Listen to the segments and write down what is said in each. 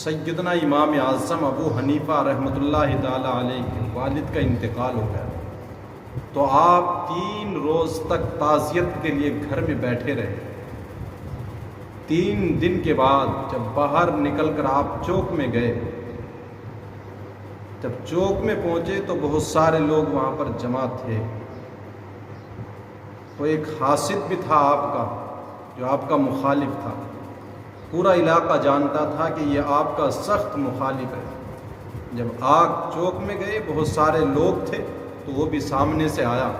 سیدنا امام اعظم ابو حنیفہ رحمۃ اللہ تعالی علیہ کے والد کا انتقال ہو گیا، تو آپ 3 روز تک تعزیت کے لیے گھر میں بیٹھے رہے۔ 3 دن کے بعد جب باہر نکل کر آپ چوک میں گئے، جب چوک میں پہنچے تو بہت سارے لوگ وہاں پر جمع تھے۔ تو ایک حاسد بھی تھا آپ کا، جو آپ کا مخالف تھا۔ پورا علاقہ جانتا تھا کہ یہ آپ کا سخت مخالف ہے۔ جب آپ چوک میں گئے، بہت سارے لوگ تھے، تو وہ بھی سامنے سے آیا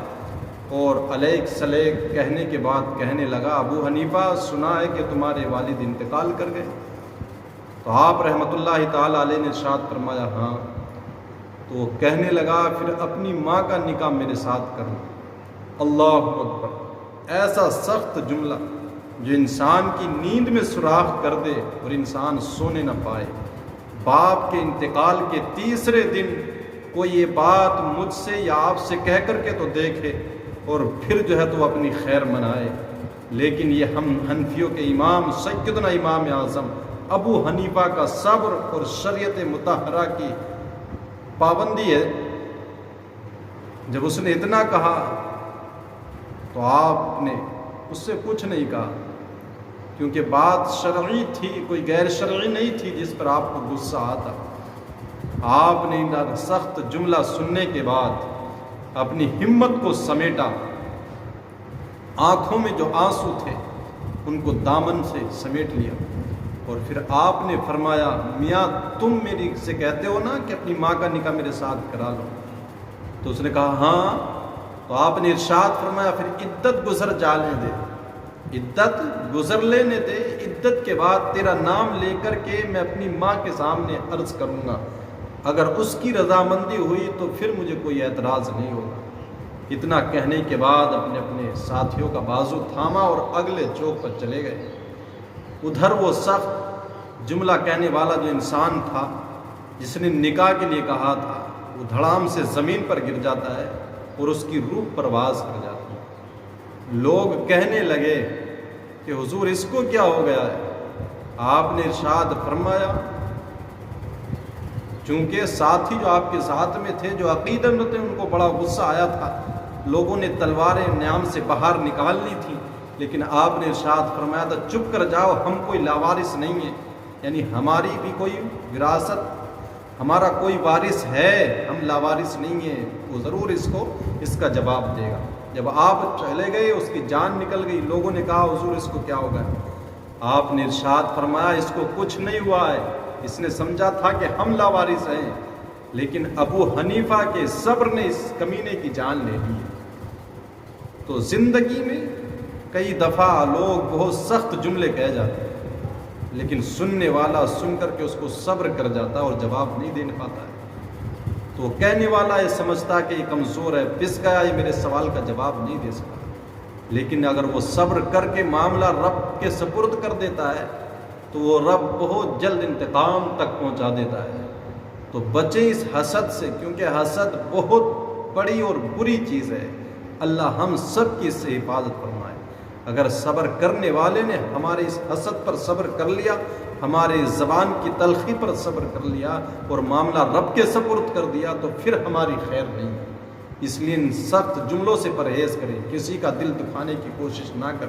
اور علیک سلیک کہنے کے بعد کہنے لگا، ابو حنیفہ سنا ہے کہ تمہارے والد انتقال کر گئے؟ تو آپ رحمۃ اللہ تعالی علیہ نے ارشاد فرمایا، ہاں۔ تو وہ کہنے لگا، پھر اپنی ماں کا نکاح میرے ساتھ کرنا۔ اللہ اکبر! ایسا سخت جملہ جو انسان کی نیند میں سوراخ کر دے اور انسان سونے نہ پائے۔ باپ کے انتقال کے تیسرے دن کوئی یہ بات مجھ سے یا آپ سے کہہ کر کے تو دیکھے اور پھر جو ہے تو اپنی خیر منائے۔ لیکن یہ ہم حنفیوں کے امام سیدنا امام اعظم ابو حنیفہ کا صبر اور شریعت مطہرہ کی پابندی ہے۔ جب اس نے اتنا کہا تو آپ نے اس سے کچھ نہیں کہا، کیونکہ بات شرعی تھی، کوئی غیر شرعی نہیں تھی جس پر آپ کو غصہ آتا۔ آپ نے سخت جملہ سننے کے بعد اپنی ہمت کو سمیٹا، آنکھوں میں جو آنسو تھے ان کو دامن سے سمیٹ لیا، اور پھر آپ نے فرمایا، میاں تم میری سے کہتے ہو نا کہ اپنی ماں کا نکاح میرے ساتھ کرا لو؟ تو اس نے کہا ہاں۔ تو آپ نے ارشاد فرمایا، پھر عدت گزر جانے دے، عدت گزر لینے دے، عدت کے بعد تیرا نام لے کر کے میں اپنی ماں کے سامنے عرض کروں گا، اگر اس کی رضامندی ہوئی تو پھر مجھے کوئی اعتراض نہیں ہوگا۔ اتنا کہنے کے بعد اپنے اپنے ساتھیوں کا بازو تھاما اور اگلے چوک پر چلے گئے۔ ادھر وہ سخت جملہ کہنے والا جو انسان تھا، جس نے نکاح کے لیے کہا تھا، وہ دھڑام سے زمین پر گر جاتا ہے اور اس کی روح پرواز کر جاتی ہے۔ لوگ کہنے لگے کہ حضور اس کو کیا ہو گیا ہے؟ آپ نے ارشاد فرمایا، چونکہ ساتھی جو آپ کے ساتھ میں تھے، جو عقیدت میں تھے، ان کو بڑا غصہ آیا تھا، لوگوں نے تلواریں نیام سے باہر نکالنی تھی، لیکن آپ نے ارشاد فرمایا تھا، چپ کر جاؤ، ہم کوئی لاوارث نہیں ہیں، یعنی ہماری بھی کوئی وراثت، ہمارا کوئی وارث ہے، ہم لاوارث نہیں ہیں، وہ ضرور اس کا جواب دے گا۔ جب آپ چلے گئے، اس کی جان نکل گئی، لوگوں نے کہا، حضور اس کو کیا ہو گیا؟ آپ نے ارشاد فرمایا، اس کو کچھ نہیں ہوا ہے، اس نے سمجھا تھا کہ ہم لاوارث ہیں، لیکن ابو حنیفہ کے صبر نے اس کمینے کی جان لے لی ہے۔ تو زندگی میں کئی دفعہ لوگ بہت سخت جملے کہہ جاتے ہیں، لیکن سننے والا سن کر کے اس کو صبر کر جاتا ہے اور جواب نہیں دے پاتا ہے۔ تو کہنے والا یہ سمجھتا کہ یہ کمزور ہے، پس گیا، یہ میرے سوال کا جواب نہیں دے سکا، لیکن اگر وہ صبر کر کے معاملہ رب کے سپرد کر دیتا ہے تو وہ رب بہت جلد انتقام تک پہنچا دیتا ہے۔ تو بچیں اس حسد سے، کیونکہ حسد بہت بڑی اور بری چیز ہے۔ اللہ ہم سب کی اس سے حفاظت فرمائے۔ اگر صبر کرنے والے نے ہمارے اس حسد پر صبر کر لیا، ہمارے زبان کی تلخی پر صبر کر لیا اور معاملہ رب کے سپرد کر دیا، تو پھر ہماری خیر نہیں ہے۔ اس لیے ان سخت جملوں سے پرہیز کریں، کسی کا دل دکھانے کی کوشش نہ کریں۔